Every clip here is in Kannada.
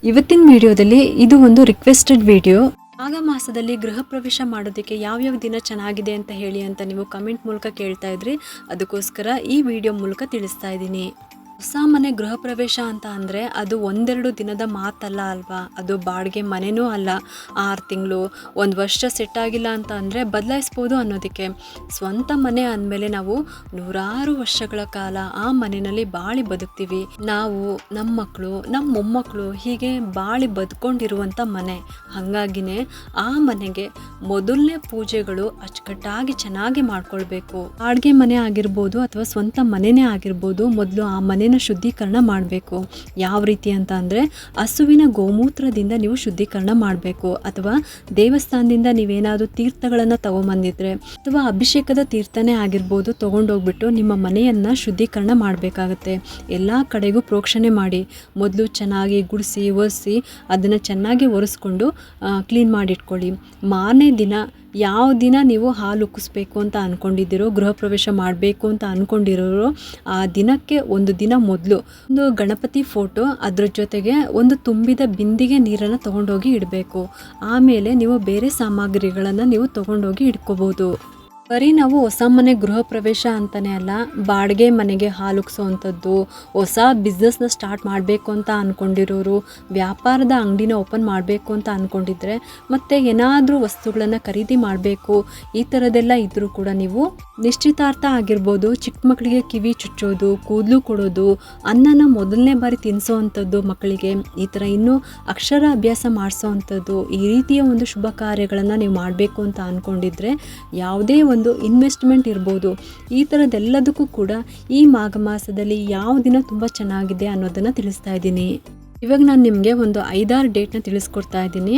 ಇವತ್ತಿನ ವಿಡಿಯೋದಲ್ಲಿ ಇದು ಒಂದು ರಿಕ್ವೆಸ್ಟೆಡ್ ವಿಡಿಯೋ. ಮಾಘ ಮಾಸದಲ್ಲಿ ಗೃಹ ಪ್ರವೇಶ ಮಾಡೋದಕ್ಕೆ ಯಾವ್ಯಾವ ದಿನ ಚೆನ್ನಾಗಿದೆ ಅಂತ ಹೇಳಿ ಅಂತ ನೀವು ಕಮೆಂಟ್ ಮೂಲಕ ಕೇಳ್ತಾ ಇದ್ರಿ. ಅದಕ್ಕೋಸ್ಕರ ಈ ವಿಡಿಯೋ ಮೂಲಕ ತಿಳಿಸ್ತಾ ಇದ್ದೀನಿ. ಹೊಸ ಮನೆ ಗೃಹ ಪ್ರವೇಶ ಅಂತ ಅಂದರೆ ಅದು ಒಂದೆರಡು ದಿನದ ಮಾತಲ್ಲ ಅಲ್ವಾ. ಅದು ಬಾಡಿಗೆ ಮನೆಯೂ ಅಲ್ಲ. 6 ತಿಂಗಳು 1 ವರ್ಷ ಸೆಟ್ ಆಗಿಲ್ಲ ಅಂತ ಅಂದರೆ ಬದಲಾಯಿಸ್ಬೋದು ಅನ್ನೋದಕ್ಕೆ. ಸ್ವಂತ ಮನೆ ಅಂದಮೇಲೆ ನಾವು ನೂರಾರು ವರ್ಷಗಳ ಕಾಲ ಆ ಮನೆಯಲ್ಲಿ ಬಾಳಿ ಬದುಕ್ತೀವಿ. ನಾವು, ನಮ್ಮ ಮಕ್ಕಳು, ನಮ್ಮ ಮೊಮ್ಮಕ್ಕಳು ಹೀಗೆ ಬಾಳಿ ಬದುಕೊಂಡಿರುವಂಥ ಮನೆ. ಹಾಗಾಗಿನೇ ಆ ಮನೆಗೆ ಮೊದಲನೇ ಪೂಜೆಗಳು ಅಚ್ಚುಕಟ್ಟಾಗಿ ಚೆನ್ನಾಗಿ ಮಾಡ್ಕೊಳ್ಬೇಕು. ಬಾಡಿಗೆ ಮನೆ ಆಗಿರ್ಬೋದು ಅಥವಾ ಸ್ವಂತ ಮನೆಯೇ ಆಗಿರ್ಬೋದು, ಮೊದಲು ಆ ಮನೆ ಶುದ್ಧೀಕರಣ ಮಾಡಬೇಕು. ಯಾವ ರೀತಿ ಅಂತ ಅಂದರೆ, ಹಸುವಿನ ಗೋಮೂತ್ರದಿಂದ ನೀವು ಶುದ್ಧೀಕರಣ ಮಾಡಬೇಕು. ಅಥವಾ ದೇವಸ್ಥಾನದಿಂದ ನೀವೇನಾದರೂ ತೀರ್ಥಗಳನ್ನು ತಗೊಂಬಂದಿದ್ರೆ ಅಥವಾ ಅಭಿಷೇಕದ ತೀರ್ಥನೇ ಆಗಿರ್ಬೋದು ತಗೊಂಡೋಗ್ಬಿಟ್ಟು ನಿಮ್ಮ ಮನೆಯನ್ನು ಶುದ್ಧೀಕರಣ ಮಾಡಬೇಕಾಗತ್ತೆ. ಎಲ್ಲ ಕಡೆಗೂ ಪ್ರೋಕ್ಷಣೆ ಮಾಡಿ ಮೊದಲು ಚೆನ್ನಾಗಿ ಗುಡಿಸಿ ಒರೆಸಿ ಅದನ್ನು ಚೆನ್ನಾಗಿ ಒರೆಸ್ಕೊಂಡು ಕ್ಲೀನ್ ಮಾಡಿಟ್ಕೊಳ್ಳಿ. ಮಾರನೇ ದಿನ ಯಾವ ದಿನ ನೀವು ಹಾಲು ಉಕ್ಕಿಸ್ಬೇಕು ಅಂತ ಅಂದ್ಕೊಂಡಿದ್ದೀರೋ, ಗೃಹ ಪ್ರವೇಶ ಮಾಡಬೇಕು ಅಂತ ಅಂದ್ಕೊಂಡಿರೋರು, ಆ ದಿನಕ್ಕೆ ಒಂದು ದಿನ ಮೊದಲು ಒಂದು ಗಣಪತಿ ಫೋಟೋ, ಅದ್ರ ಜೊತೆಗೆ ಒಂದು ತುಂಬಿದ ಬಿಂದಿಗೆ ನೀರನ್ನು ತೊಗೊಂಡೋಗಿ ಇಡಬೇಕು. ಆಮೇಲೆ ನೀವು ಬೇರೆ ಸಾಮಗ್ರಿಗಳನ್ನು ನೀವು ತೊಗೊಂಡೋಗಿ ಇಟ್ಕೋಬೋದು. ಬರೀ ನಾವು ಹೊಸ ಮನೆ ಗೃಹ ಪ್ರವೇಶ ಅಂತಲೇ ಅಲ್ಲ, ಬಾಡಿಗೆ ಮನೆಗೆ ಹಾಲು ಉಕ್ಸೋವಂಥದ್ದು, ಹೊಸ ಬಿಸ್ನೆಸ್ನ ಸ್ಟಾರ್ಟ್ ಮಾಡಬೇಕು ಅಂತ ಅಂದ್ಕೊಂಡಿರೋರು, ವ್ಯಾಪಾರದ ಅಂಗಡಿನ ಓಪನ್ ಮಾಡಬೇಕು ಅಂತ ಅಂದ್ಕೊಂಡಿದ್ರೆ, ಮತ್ತು ಏನಾದರೂ ವಸ್ತುಗಳನ್ನು ಖರೀದಿ ಮಾಡಬೇಕು, ಈ ಥರದ್ದೆಲ್ಲ ಇದ್ದರೂ ಕೂಡ ನೀವು ನಿಶ್ಚಿತಾರ್ಥ ಆಗಿರ್ಬೋದು, ಚಿಕ್ಕ ಮಕ್ಕಳಿಗೆ ಕಿವಿ ಚುಚ್ಚೋದು, ಕೂದಲು ಕೊಡೋದು, ಅನ್ನನ ಮೊದಲನೇ ಬಾರಿ ತಿನ್ನಿಸೋವಂಥದ್ದು ಮಕ್ಕಳಿಗೆ, ಈ ಥರ ಇನ್ನೂ ಅಕ್ಷರ ಅಭ್ಯಾಸ ಮಾಡಿಸೋವಂಥದ್ದು, ಈ ರೀತಿಯ ಒಂದು ಶುಭ ಕಾರ್ಯಗಳನ್ನು ನೀವು ಮಾಡಬೇಕು ಅಂತ ಅಂದ್ಕೊಂಡಿದ್ರೆ, ಯಾವುದೇ ಒಂದು ಇನ್ವೆಸ್ಟ್ಮೆಂಟ್ ಇರ್ಬೋದು, ಈ ಥರದ್ದೆಲ್ಲದಕ್ಕೂ ಕೂಡ ಈ ಮಾಘ ಮಾಸದಲ್ಲಿ ಯಾವ ದಿನ ತುಂಬ ಚೆನ್ನಾಗಿದೆ ಅನ್ನೋದನ್ನು ತಿಳಿಸ್ತಾ ಇದ್ದೀನಿ. ಇವಾಗ ನಾನು ನಿಮಗೆ ಒಂದು 5-6 ಡೇಟ್ನ ತಿಳಿಸ್ಕೊಡ್ತಾ ಇದ್ದೀನಿ.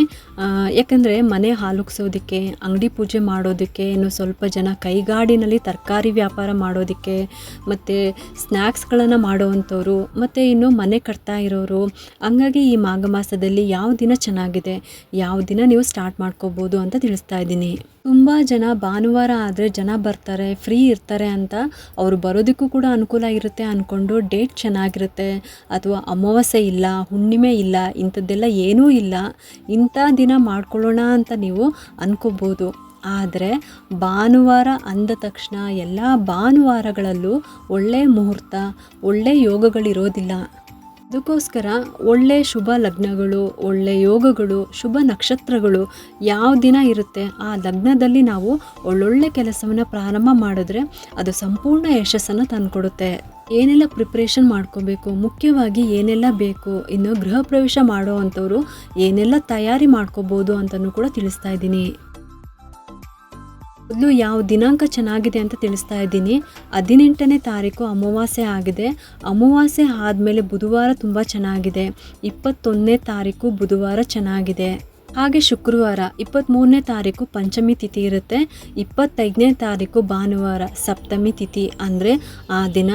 ಯಾಕಂದರೆ ಮನೆ ಹಾಲುಕ್ಸೋದಕ್ಕೆ, ಅಂಗಡಿ ಪೂಜೆ ಮಾಡೋದಕ್ಕೆ, ಇನ್ನು ಸ್ವಲ್ಪ ಜನ ಕೈಗಾಡಿನಲ್ಲಿ ತರಕಾರಿ ವ್ಯಾಪಾರ ಮಾಡೋದಕ್ಕೆ, ಮತ್ತು ಸ್ನ್ಯಾಕ್ಸ್ಗಳನ್ನು ಮಾಡೋವಂಥವ್ರು, ಮತ್ತು ಇನ್ನು ಮನೆ ಕಟ್ತಾ ಇರೋರು. ಹಂಗಾಗಿ ಈ ಮಾಘ ಮಾಸದಲ್ಲಿ ಯಾವ ದಿನ ಚೆನ್ನಾಗಿದೆ, ಯಾವ ದಿನ ನೀವು ಸ್ಟಾರ್ಟ್ ಮಾಡ್ಕೋಬೋದು ಅಂತ ತಿಳಿಸ್ತಾ ಇದ್ದೀನಿ. ತುಂಬ ಜನ ಭಾನುವಾರ ಆದರೆ ಜನ ಬರ್ತಾರೆ, ಫ್ರೀ ಇರ್ತಾರೆ ಅಂತ ಅವರು ಬರೋದಕ್ಕೂ ಕೂಡ ಅನುಕೂಲ ಇರುತ್ತೆ ಅಂದ್ಕೊಂಡು ಡೇಟ್ ಚೆನ್ನಾಗಿರುತ್ತೆ, ಅಥವಾ ಅಮಾವಾಸ್ಯೆ ಇಲ್ಲ, ಹುಣ್ಣಿಮೆ ಇಲ್ಲ, ಇಂಥದ್ದೆಲ್ಲ ಏನೂ ಇಲ್ಲ, ಇಂಥ ದಿನ ಮಾಡ್ಕೊಳ್ಳೋಣ ಅಂತ ನೀವು ಅಂದ್ಕೋಬೋದು. ಆದರೆ ಭಾನುವಾರ ಅಂದ ತಕ್ಷಣ ಎಲ್ಲ ಭಾನುವಾರಗಳಲ್ಲೂ ಒಳ್ಳೆಯ ಮುಹೂರ್ತ, ಒಳ್ಳೆಯ ಯೋಗಗಳಿರೋದಿಲ್ಲ. ಅದಕ್ಕೋಸ್ಕರ ಒಳ್ಳೆ ಶುಭ ಲಗ್ನಗಳು, ಒಳ್ಳೆ ಯೋಗಗಳು, ಶುಭ ನಕ್ಷತ್ರಗಳು ಯಾವ ದಿನ ಇರುತ್ತೆ ಆ ಲಗ್ನದಲ್ಲಿ ನಾವು ಒಳ್ಳೊಳ್ಳೆ ಕೆಲಸವನ್ನು ಪ್ರಾರಂಭ ಮಾಡಿದ್ರೆ ಅದು ಸಂಪೂರ್ಣ ಯಶಸ್ಸನ್ನು ತಂದುಕೊಡುತ್ತೆ. ಏನೆಲ್ಲ ಪ್ರಿಪ್ರೇಷನ್ ಮಾಡ್ಕೋಬೇಕು, ಮುಖ್ಯವಾಗಿ ಏನೆಲ್ಲ ಬೇಕು, ಇನ್ನು ಗೃಹ ಪ್ರವೇಶ ಮಾಡೋ ಅಂಥವ್ರು ಏನೆಲ್ಲ ತಯಾರಿ ಮಾಡ್ಕೋಬೋದು ಅಂತಲೂ ಕೂಡ ತಿಳಿಸ್ತಾ ಇದ್ದೀನಿ. ಮೊದಲು ಯಾವ ದಿನಾಂಕ ಚೆನ್ನಾಗಿದೆ ಅಂತ ತಿಳಿಸ್ತಾ ಇದ್ದೀನಿ. 18ನೇ ತಾರೀಕು ಅಮಾವಾಸ್ಯೆ ಆಗಿದೆ. ಅಮಾವಾಸ್ಯೆ ಆದಮೇಲೆ ಬುಧವಾರ ತುಂಬ ಚೆನ್ನಾಗಿದೆ. 21ನೇ ತಾರೀಕು ಬುಧವಾರ ಚೆನ್ನಾಗಿದೆ. ಹಾಗೆ ಶುಕ್ರವಾರ 23ನೇ ತಾರೀಕು ಪಂಚಮಿ ತಿಥಿ ಇರುತ್ತೆ. 25ನೇ ತಾರೀಕು ಭಾನುವಾರ ಸಪ್ತಮಿ ತಿಥಿ, ಅಂದರೆ ಆ ದಿನ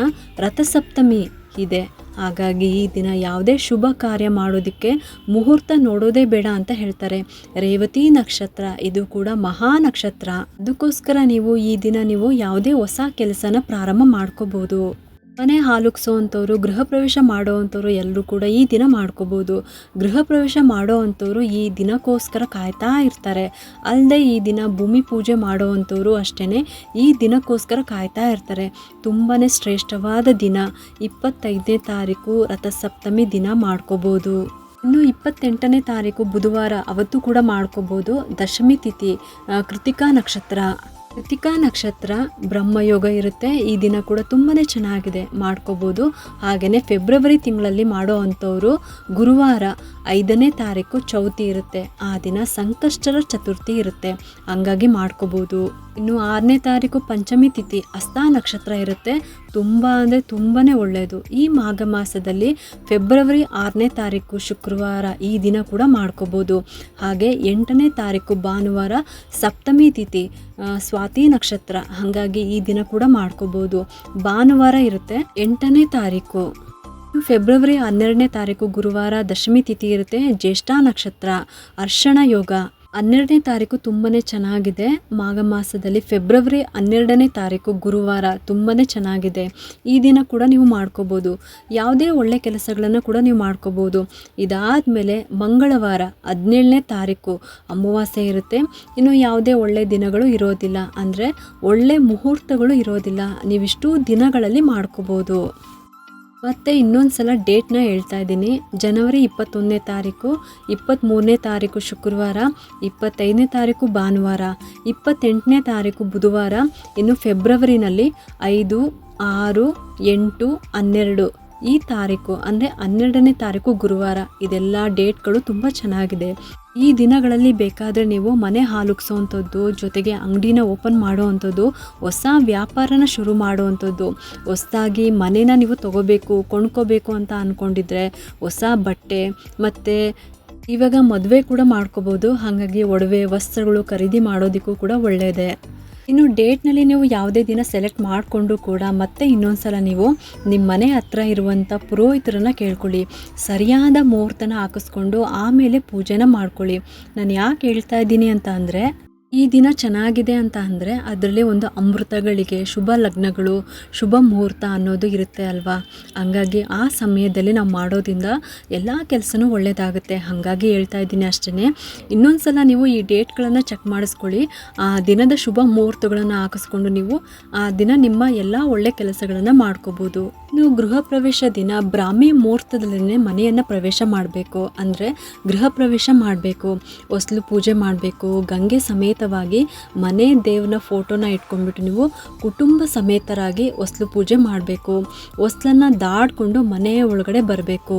ರಥಸಪ್ತಮಿ ಇದೆ. ಹಾಗಾಗಿ ಈ ದಿನ ಯಾವುದೇ ಶುಭ ಕಾರ್ಯ ಮಾಡೋದಕ್ಕೆ ಮುಹೂರ್ತ ನೋಡೋದೇ ಬೇಡ ಅಂತ ಹೇಳ್ತಾರೆ. ರೇವತಿ ನಕ್ಷತ್ರ ಇದು ಕೂಡ ಮಹಾ ನಕ್ಷತ್ರ. ಅದಕ್ಕೋಸ್ಕರ ನೀವು ಈ ದಿನ ನೀವು ಯಾವುದೇ ಹೊಸ ಕೆಲಸನ ಪ್ರಾರಂಭ ಮಾಡ್ಕೋಬೋದು. ಮನೆ ಹಾಲುಕ್ಸೋವಂಥವ್ರು, ಗೃಹ ಪ್ರವೇಶ ಮಾಡೋವಂಥವ್ರು ಎಲ್ಲರೂ ಕೂಡ ಈ ದಿನ ಮಾಡ್ಕೋಬೋದು. ಗೃಹ ಪ್ರವೇಶ ಮಾಡೋವಂಥವ್ರು ಈ ದಿನಕ್ಕೋಸ್ಕರ ಕಾಯ್ತಾ ಇರ್ತಾರೆ. ಅಲ್ಲದೆ ಈ ದಿನ ಭೂಮಿ ಪೂಜೆ ಮಾಡೋವಂಥವ್ರು ಅಷ್ಟೇ ಈ ದಿನಕ್ಕೋಸ್ಕರ ಕಾಯ್ತಾ ಇರ್ತಾರೆ. ತುಂಬಾ ಶ್ರೇಷ್ಠವಾದ ದಿನ 25ನೇ ತಾರೀಕು ರಥಸಪ್ತಮಿ ದಿನ ಮಾಡ್ಕೋಬೋದು. ಇನ್ನು 28ನೇ ತಾರೀಕು ಬುಧವಾರ ಅವತ್ತು ಕೂಡ ಮಾಡ್ಕೋಬೋದು. ದಶಮಿ ತಿಥಿ ಕೃತಿಕಾ ನಕ್ಷತ್ರ. ಕೃತಿಕಾ ನಕ್ಷತ್ರ ಬ್ರಹ್ಮಯೋಗ ಇರುತ್ತೆ. ಈ ದಿನ ಕೂಡ ತುಂಬಾ ಚೆನ್ನಾಗಿದೆ, ಮಾಡ್ಕೋಬೋದು. ಹಾಗೆಯೇ ಫೆಬ್ರವರಿ ತಿಂಗಳಲ್ಲಿ ಮಾಡೋ ಅಂಥವ್ರು ಗುರುವಾರ 5ನೇ ತಾರೀಕು ಚೌತಿ ಇರುತ್ತೆ. ಆ ದಿನ ಸಂಕಷ್ಟರ ಚತುರ್ಥಿ ಇರುತ್ತೆ, ಹಂಗಾಗಿ ಮಾಡ್ಕೋಬೋದು. ಇನ್ನು 6ನೇ ತಾರೀಕು ಪಂಚಮಿ ತಿಥಿ ಹಸ್ತ ನಕ್ಷತ್ರ ಇರುತ್ತೆ. ತುಂಬ ಅಂದರೆ ತುಂಬಾ ಒಳ್ಳೆಯದು. ಈ ಮಾಘ ಮಾಸದಲ್ಲಿ ಫೆಬ್ರವರಿ 6ನೇ ತಾರೀಕು ಶುಕ್ರವಾರ ಈ ದಿನ ಕೂಡ ಮಾಡ್ಕೋಬೋದು. ಹಾಗೆ 8ನೇ ತಾರೀಕು ಭಾನುವಾರ ಸಪ್ತಮಿ ತಿಥಿ ಸ್ವಾತಿ ನಕ್ಷತ್ರ, ಹಾಗಾಗಿ ಈ ದಿನ ಕೂಡ ಮಾಡ್ಕೋಬೋದು. ಭಾನುವಾರ ಇರುತ್ತೆ 8ನೇ ತಾರೀಕು. ಫೆಬ್ರವರಿ 12ನೇ ತಾರೀಕು ಗುರುವಾರ ದಶಮಿ ತಿಥಿ ಇರುತ್ತೆ. ಜ್ಯೇಷ್ಠ ನಕ್ಷತ್ರ, ಅರ್ಶಣ ಯೋಗ, 12ನೇ ತಾರೀಕು ತುಂಬಾ ಚೆನ್ನಾಗಿದೆ. ಮಾಘ ಮಾಸದಲ್ಲಿ ಫೆಬ್ರವರಿ 12ನೇ ತಾರೀಕು ಗುರುವಾರ ತುಂಬಾ ಚೆನ್ನಾಗಿದೆ. ಈ ದಿನ ಕೂಡ ನೀವು ಮಾಡ್ಕೋಬೋದು. ಯಾವುದೇ ಒಳ್ಳೆ ಕೆಲಸಗಳನ್ನು ಕೂಡ ನೀವು ಮಾಡ್ಕೋಬೋದು. ಇದಾದಮೇಲೆ ಮಂಗಳವಾರ 17ನೇ ತಾರೀಕು ಅಮಾವಾಸ್ಯೆ ಇರುತ್ತೆ. ಇನ್ನು ಯಾವುದೇ ಒಳ್ಳೆ ದಿನಗಳು ಇರೋದಿಲ್ಲ, ಅಂದರೆ ಒಳ್ಳೆ ಮುಹೂರ್ತಗಳು ಇರೋದಿಲ್ಲ. ನೀವಿಷ್ಟು ದಿನಗಳಲ್ಲಿ ಮಾಡ್ಕೋಬೋದು. ಮತ್ತು ಇನ್ನೊಂದು ಸಲ ಡೇಟ್ನ ಹೇಳ್ತಾ ಇದ್ದೀನಿ. ಜನವರಿ 21ನೇ ತಾರೀಕು, 23ನೇ ತಾರೀಕು ಶುಕ್ರವಾರ, 25ನೇ ತಾರೀಕು ಭಾನುವಾರ, 28ನೇ ತಾರೀಕು ಬುಧವಾರ, ಇನ್ನು ಫೆಬ್ರವರಿನಲ್ಲಿ 5, 6, 8, 12 ಈ ತಾರೀಕು ಅಂದರೆ 12ನೇ ತಾರೀಕು ಗುರುವಾರ. ಇದೆಲ್ಲ ಡೇಟ್ಗಳು ತುಂಬ ಚೆನ್ನಾಗಿದೆ. ಈ ದಿನಗಳಲ್ಲಿ ಬೇಕಾದರೆ ನೀವು ಮನೆ ಹಾಲುಕ್ಸೋವಂಥದ್ದು, ಜೊತೆಗೆ ಅಂಗಡಿನ ಓಪನ್ ಮಾಡೋವಂಥದ್ದು, ಹೊಸ ವ್ಯಾಪಾರನ ಶುರು ಮಾಡೋವಂಥದ್ದು, ಹೊಸದಾಗಿ ಮನೇನ ನೀವು ತೊಗೋಬೇಕು, ಕೊಂಡ್ಕೋಬೇಕು ಅಂತ ಅಂದ್ಕೊಂಡಿದ್ರೆ, ಹೊಸ ಬಟ್ಟೆ ಮತ್ತು ಇವಾಗ ಮದುವೆ ಕೂಡ ಮಾಡ್ಕೋಬೋದು. ಹಾಗಾಗಿ ಒಡವೆ ವಸ್ತ್ರಗಳು ಖರೀದಿ ಮಾಡೋದಕ್ಕೂ ಕೂಡ ಒಳ್ಳೆಯದೇ. ಇನ್ನು ಡೇಟ್ನಲ್ಲಿ ನೀವು ಯಾವುದೇ ದಿನ ಸೆಲೆಕ್ಟ್ ಮಾಡಿಕೊಂಡು ಕೂಡ ಮತ್ತೆ ಇನ್ನೊಂದು ಸಲ ನೀವು ನಿಮ್ಮ ಮನೆ ಹತ್ರ ಇರುವಂಥ ಪುರೋಹಿತರನ್ನು ಕೇಳ್ಕೊಳ್ಳಿ. ಸರಿಯಾದ ಮುಹೂರ್ತನ ಹಾಕಿಸ್ಕೊಂಡು ಆಮೇಲೆ ಪೂಜೆನ ಮಾಡ್ಕೊಳ್ಳಿ. ನಾನು ಯಾಕೆ ಹೇಳ್ತಾ ಇದ್ದೀನಿ ಅಂತ ಅಂದರೆ, ಈ ದಿನ ಚೆನ್ನಾಗಿದೆ ಅಂತ ಅಂದರೆ ಅದರಲ್ಲಿ ಒಂದು ಅಮೃತಗಳಿಗೆ, ಶುಭ ಲಗ್ನಗಳು, ಶುಭ ಮುಹೂರ್ತ ಅನ್ನೋದು ಇರುತ್ತೆ ಅಲ್ವಾ. ಹಂಗಾಗಿ ಆ ಸಮಯದಲ್ಲಿ ನಾವು ಮಾಡೋದ್ರಿಂದ ಎಲ್ಲ ಕೆಲಸನೂ ಒಳ್ಳೆಯದಾಗುತ್ತೆ. ಹಾಗಾಗಿ ಹೇಳ್ತಾ ಇದ್ದೀನಿ ಅಷ್ಟೇ. ಇನ್ನೊಂದು ಸಲ ನೀವು ಈ ಡೇಟ್ಗಳನ್ನು ಚೆಕ್ ಮಾಡಿಸ್ಕೊಳ್ಳಿ. ಆ ದಿನದ ಶುಭ ಮುಹೂರ್ತಗಳನ್ನು ಹಾಕಿಸ್ಕೊಂಡು ನೀವು ಆ ದಿನ ನಿಮ್ಮ ಎಲ್ಲ ಒಳ್ಳೆ ಕೆಲಸಗಳನ್ನು ಮಾಡ್ಕೋಬೋದು. ಇನ್ನು ಗೃಹ ಪ್ರವೇಶ ದಿನ ಬ್ರಾಹ್ಮಿ ಮುಹೂರ್ತದಲ್ಲೇ ಮನೆಯನ್ನು ಪ್ರವೇಶ ಮಾಡಬೇಕು. ಅಂದರೆ ಗೃಹ ಪ್ರವೇಶ ಮಾಡಬೇಕು, ಹೊಸ್ಲು ಪೂಜೆ ಮಾಡಬೇಕು, ಗಂಗೆ ಸಮೇತವಾಗಿ ಮನೆ ದೇವನ ಫೋಟೋನ ಇಟ್ಕೊಂಡ್ಬಿಟ್ಟು ನೀವು ಕುಟುಂಬ ಸಮೇತರಾಗಿ ಹೊಸ್ಲು ಪೂಜೆ ಮಾಡಬೇಕು. ಹೊಸ್ಲನ್ನು ದಾಡ್ಕೊಂಡು ಮನೆಯ ಒಳಗಡೆ ಬರಬೇಕು.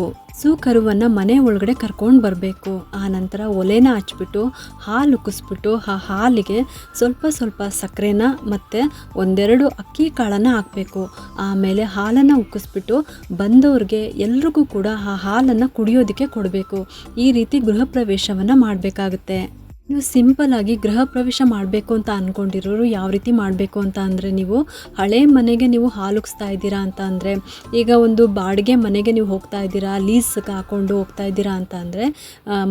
ಕರುವನ್ನು ಮನೆ ಒಳಗಡೆ ಕರ್ಕೊಂಡು ಬರಬೇಕು. ಆ ನಂತರ ಒಲೆನ ಹಚ್ಬಿಟ್ಟು ಹಾಲು ಉಕ್ಕಿಸ್ಬಿಟ್ಟು ಆ ಹಾಲಿಗೆ ಸ್ವಲ್ಪ ಸ್ವಲ್ಪ ಸಕ್ಕರೆನ ಮತ್ತು 1-2 ಅಕ್ಕಿ ಕಾಳನ್ನು ಹಾಕಬೇಕು. ಆಮೇಲೆ ಹಾಲನ್ನು ಉಕ್ಕಿಸ್ಬಿಟ್ಟು ಬಂದವ್ರಿಗೆ ಎಲ್ರಿಗೂ ಕೂಡ ಆ ಹಾಲನ್ನು ಕುಡಿಯೋದಕ್ಕೆ ಕೊಡಬೇಕು. ಈ ರೀತಿ ಗೃಹ ಪ್ರವೇಶವನ್ನು ಮಾಡಬೇಕಾಗುತ್ತೆ. ನೀವು ಸಿಂಪಲ್ಲಾಗಿ ಗೃಹ ಪ್ರವೇಶ ಮಾಡಬೇಕು ಅಂತ ಅಂದ್ಕೊಂಡಿರೋರು ಯಾವ ರೀತಿ ಮಾಡಬೇಕು ಅಂತ ಅಂದರೆ, ನೀವು ಹಳೆ ಮನೆಗೆ ನೀವು ಹಾಲುಕ್ಸ್ತಾ ಇದ್ದೀರಾ ಅಂತ ಅಂದರೆ, ಈಗ ಒಂದು ಬಾಡಿಗೆ ಮನೆಗೆ ನೀವು ಹೋಗ್ತಾ ಇದ್ದೀರಾ, ಲೀಸ್ಗೆ ಹಾಕ್ಕೊಂಡು ಹೋಗ್ತಾ ಇದ್ದೀರಾ ಅಂತ ಅಂದರೆ,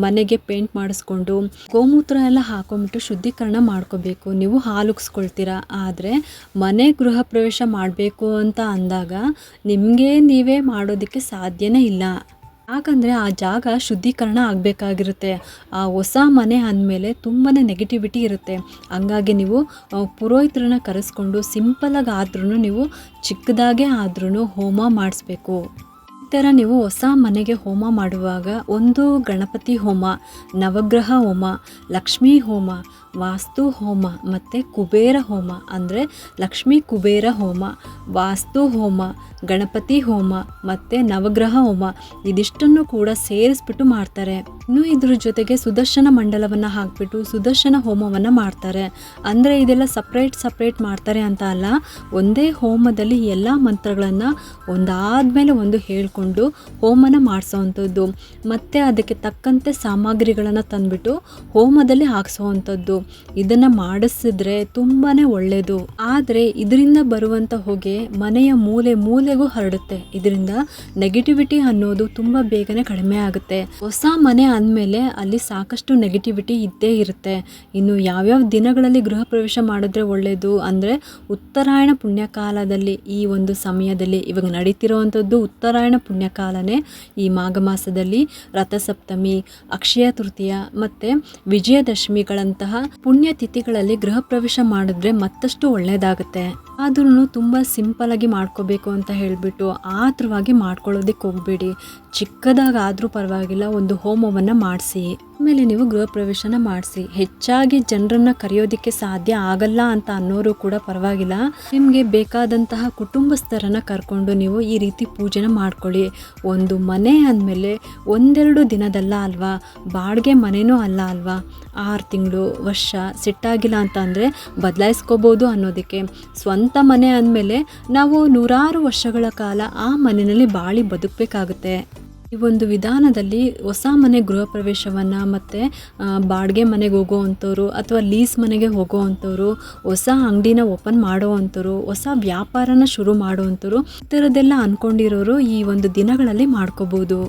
ಮನೆಗೆ ಪೇಂಟ್ ಮಾಡಿಸ್ಕೊಂಡು ಗೋಮೂತ್ರ ಎಲ್ಲ ಹಾಕೊಂಬಿಟ್ಟು ಶುದ್ಧೀಕರಣ ಮಾಡ್ಕೋಬೇಕು. ನೀವು ಹಾಲುಕ್ಸ್ಕೊಳ್ತೀರಾ. ಆದರೆ ಮನೆ ಗೃಹ ಪ್ರವೇಶ ಮಾಡಬೇಕು ಅಂತ ಅಂದಾಗ ನಿಮಗೆ ನೀವೇ ಮಾಡೋದಕ್ಕೆ ಸಾಧ್ಯನೇ ಇಲ್ಲ. ಯಾಕಂದರೆ ಆ ಜಾಗ ಶುದ್ಧೀಕರಣ ಆಗಬೇಕಾಗಿರುತ್ತೆ. ಆ ಹೊಸ ಮನೆ ಅಂದಮೇಲೆ ತುಂಬಾ ನೆಗೆಟಿವಿಟಿ ಇರುತ್ತೆ. ಹಂಗಾಗಿ ನೀವು ಪುರೋಹಿತರನ್ನ ಕರೆಸ್ಕೊಂಡು ಸಿಂಪಲಾಗಿ ಆದ್ರೂ ನೀವು ಚಿಕ್ಕದಾಗೆ ಆದ್ರೂ ಹೋಮ ಮಾಡಿಸ್ಬೇಕು. ಈ ಥರ ನೀವು ಹೊಸ ಮನೆಗೆ ಹೋಮ ಮಾಡುವಾಗ ಒಂದು ಗಣಪತಿ ಹೋಮ, ನವಗ್ರಹ ಹೋಮ, ಲಕ್ಷ್ಮೀ ಹೋಮ, ವಾಸ್ತು ಹೋಮ ಮತ್ತು ಕುಬೇರ ಹೋಮ, ಅಂದರೆ ಲಕ್ಷ್ಮೀ ಕುಬೇರ ಹೋಮ, ವಾಸ್ತು ಹೋಮ, ಗಣಪತಿ ಹೋಮ ಮತ್ತು ನವಗ್ರಹ ಹೋಮ ಇದಿಷ್ಟನ್ನು ಕೂಡ ಸೇರಿಸ್ಬಿಟ್ಟು ಮಾಡ್ತಾರೆ. ಇನ್ನು ಇದ್ರ ಜೊತೆಗೆ ಸುದರ್ಶನ ಮಂಡಲವನ್ನು ಹಾಕಿಬಿಟ್ಟು ಸುದರ್ಶನ ಹೋಮವನ್ನು ಮಾಡ್ತಾರೆ. ಅಂದರೆ ಇದೆಲ್ಲ ಸಪ್ರೇಟ್ ಮಾಡ್ತಾರೆ ಅಂತ ಅಲ್ಲ, ಒಂದೇ ಹೋಮದಲ್ಲಿ ಎಲ್ಲ ಮಂತ್ರಗಳನ್ನು ಒಂದಾದಮೇಲೆ ಒಂದು ಹೇಳ್ಕೊಂಡು ಹೋಮನ ಮಾಡಿಸೋವಂಥದ್ದು. ಮತ್ತು ಅದಕ್ಕೆ ತಕ್ಕಂತೆ ಸಾಮಗ್ರಿಗಳನ್ನು ತಂದುಬಿಟ್ಟು ಹೋಮದಲ್ಲಿ ಹಾಕ್ಸೋವಂಥದ್ದು. ಇದನ್ನು ಮಾಡಿಸಿದ್ರೆ ತುಂಬಾ ಒಳ್ಳೆಯದು. ಆದರೆ ಇದರಿಂದ ಬರುವಂಥ ಹೊಗೆ ಮನೆಯ ಮೂಲೆಗೂ ಹರಡುತ್ತೆ. ಇದರಿಂದ ನೆಗೆಟಿವಿಟಿ ಅನ್ನೋದು ತುಂಬ ಬೇಗನೆ ಕಡಿಮೆ ಆಗುತ್ತೆ. ಹೊಸ ಮನೆ ಅಂದಮೇಲೆ ಅಲ್ಲಿ ಸಾಕಷ್ಟು ನೆಗೆಟಿವಿಟಿ ಇದ್ದೇ ಇರುತ್ತೆ. ಇನ್ನು ಯಾವ್ಯಾವ ದಿನಗಳಲ್ಲಿ ಗೃಹ ಪ್ರವೇಶ ಮಾಡಿದ್ರೆ ಒಳ್ಳೆಯದು ಅಂದರೆ, ಉತ್ತರಾಯಣ ಪುಣ್ಯಕಾಲದಲ್ಲಿ, ಈ ಒಂದು ಸಮಯದಲ್ಲಿ ಇವಾಗ ನಡೀತಿರೋವಂಥದ್ದು ಉತ್ತರಾಯಣ ಪುಣ್ಯಕಾಲನೇ. ಈ ಮಾಘ ಮಾಸದಲ್ಲಿ ರಥಸಪ್ತಮಿ, ಅಕ್ಷಯ ತೃತೀಯ ಮತ್ತು ವಿಜಯದಶಮಿಗಳಂತಹ ಪುಣ್ಯ ತಿಥಿಗಳಲ್ಲಿ ಗೃಹ ಪ್ರವೇಶ ಮಾಡಿದ್ರೆ ಮತ್ತಷ್ಟು ಒಳ್ಳೆಯದಾಗುತ್ತೆ. ಆದ್ರೂ ತುಂಬ ಸಿಂಪಲಾಗಿ ಮಾಡ್ಕೋಬೇಕು ಅಂತ ಹೇಳಿಬಿಟ್ಟು ಆತುರವಾಗಿ ಮಾಡ್ಕೊಳ್ಳೋದಕ್ಕೆ ಹೋಗಬೇಡಿ. ಚಿಕ್ಕದಾಗಾದರೂ ಪರವಾಗಿಲ್ಲ, ಒಂದು ಹೋಮವನ್ನು ಮಾಡಿಸಿ ಆಮೇಲೆ ನೀವು ಗೃಹ ಪ್ರವೇಶನ ಮಾಡಿಸಿ. ಹೆಚ್ಚಾಗಿ ಜನರನ್ನು ಕರೆಯೋದಕ್ಕೆ ಸಾಧ್ಯ ಆಗಲ್ಲ ಅಂತ ಅನ್ನೋರು ಕೂಡ ಪರವಾಗಿಲ್ಲ, ನಿಮಗೆ ಬೇಕಾದಂತಹ ಕುಟುಂಬಸ್ಥರನ್ನು ಕರ್ಕೊಂಡು ನೀವು ಈ ರೀತಿ ಪೂಜೆನ ಮಾಡ್ಕೊಳ್ಳಿ. ಒಂದು ಮನೆ ಅಂದಮೇಲೆ 1-2 ದಿನದಲ್ಲ ಅಲ್ವಾ, ಬಾಡಿಗೆ ಮನೆಯೂ ಅಲ್ಲ ಅಲ್ವಾ. 6 ತಿಂಗಳು, ವರ್ಷ ಸಿಟ್ಟಾಗಿಲ್ಲ ಅಂತ ಅಂದರೆ ಬದಲಾಯಿಸ್ಕೋಬೋದು ಅನ್ನೋದಕ್ಕೆ. ಸ್ವಂತ ಮನೆ ಅಂದಮೇಲೆ ನಾವು 100 ವರ್ಷಗಳ ಕಾಲ ಆ ಮನೆಯಲ್ಲಿ ಬಾಳಿ ಬದುಕಬೇಕಾಗುತ್ತೆ. ಈ ಒಂದು ವಿಧಾನದಲ್ಲಿ ಹೊಸ ಮನೆ ಗೃಹ ಪ್ರವೇಶವನ್ನು ಮತ್ತು ಬಾಡಿಗೆ ಮನೆಗೆ ಹೋಗೋವಂಥವ್ರು ಅಥವಾ ಲೀಸ್ ಮನೆಗೆ ಹೋಗೋವಂಥವ್ರು, ಹೊಸ ಅಂಗಡಿನ ಓಪನ್ ಮಾಡೋವಂಥವ್ರು, ಹೊಸ ವ್ಯಾಪಾರನ ಶುರು ಮಾಡೋವಂಥವ್ರು, ಈ ಥರದ್ದೆಲ್ಲ ಅಂದ್ಕೊಂಡಿರೋರು ಈ ಒಂದು ದಿನಗಳಲ್ಲಿ ಮಾಡ್ಕೋಬೋದು.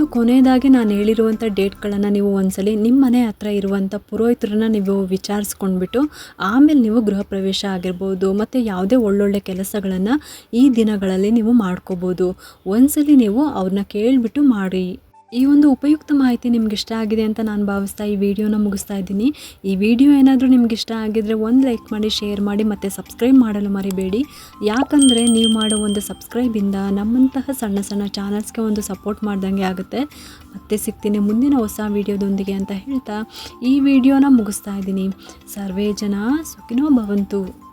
ಕೊನೆಯದಾಗಿ ನಾನು ಹೇಳಿರುವಂಥ ಡೇಟ್ಗಳನ್ನು ನೀವು ಒಂದ್ಸಲಿ ನಿಮ್ಮ ಮನೆ ಹತ್ರ ಇರುವಂಥ ಪುರೋಹಿತರನ್ನ ನೀವು ವಿಚಾರಿಸ್ಕೊಂಡ್ಬಿಟ್ಟು ಆಮೇಲೆ ನೀವು ಗೃಹ ಪ್ರವೇಶ ಆಗಿರ್ಬೋದು ಮತ್ತು ಯಾವುದೇ ಒಳ್ಳೊಳ್ಳೆ ಕೆಲಸಗಳನ್ನು ಈ ದಿನಗಳಲ್ಲಿ ನೀವು ಮಾಡ್ಕೋಬೋದು. ಒಂದ್ಸಲಿ ನೀವು ಅವ್ರನ್ನ ಕೇಳಿಬಿಟ್ಟು ಮಾಡಿ. ಈ ಒಂದು ಉಪಯುಕ್ತ ಮಾಹಿತಿ ನಿಮ್ಗೆ ಇಷ್ಟ ಆಗಿದೆ ಅಂತ ನಾನು ಭಾವಿಸ್ತಾ ಈ ವಿಡಿಯೋನ ಮುಗಿಸ್ತಾ ಇದ್ದೀನಿ. ಈ ವಿಡಿಯೋ ಏನಾದರೂ ನಿಮ್ಗೆ ಇಷ್ಟ ಆಗಿದ್ರೆ ಒಂದು ಲೈಕ್ ಮಾಡಿ, ಶೇರ್ ಮಾಡಿ ಮತ್ತು ಸಬ್ಸ್ಕ್ರೈಬ್ ಮಾಡಲು ಮರಿಬೇಡಿ. ಯಾಕಂದರೆ ನೀವು ಮಾಡೋ ಒಂದು ಸಬ್ಸ್ಕ್ರೈಬಿಂದ ನಮ್ಮಂತಹ ಸಣ್ಣ ಸಣ್ಣ ಚಾನಲ್ಸ್ಗೆ ಒಂದು ಸಪೋರ್ಟ್ ಮಾಡ್ದಂಗೆ ಆಗುತ್ತೆ. ಮತ್ತೆ ಸಿಗ್ತೀನಿ ಮುಂದಿನ ಹೊಸ ವಿಡಿಯೋದೊಂದಿಗೆ ಅಂತ ಹೇಳ್ತಾ ಈ ವಿಡಿಯೋನ ಮುಗಿಸ್ತಾ ಇದ್ದೀನಿ. ಸರ್ವೇ ಜನ ಸುಖಿನೋ ಭವಂತು.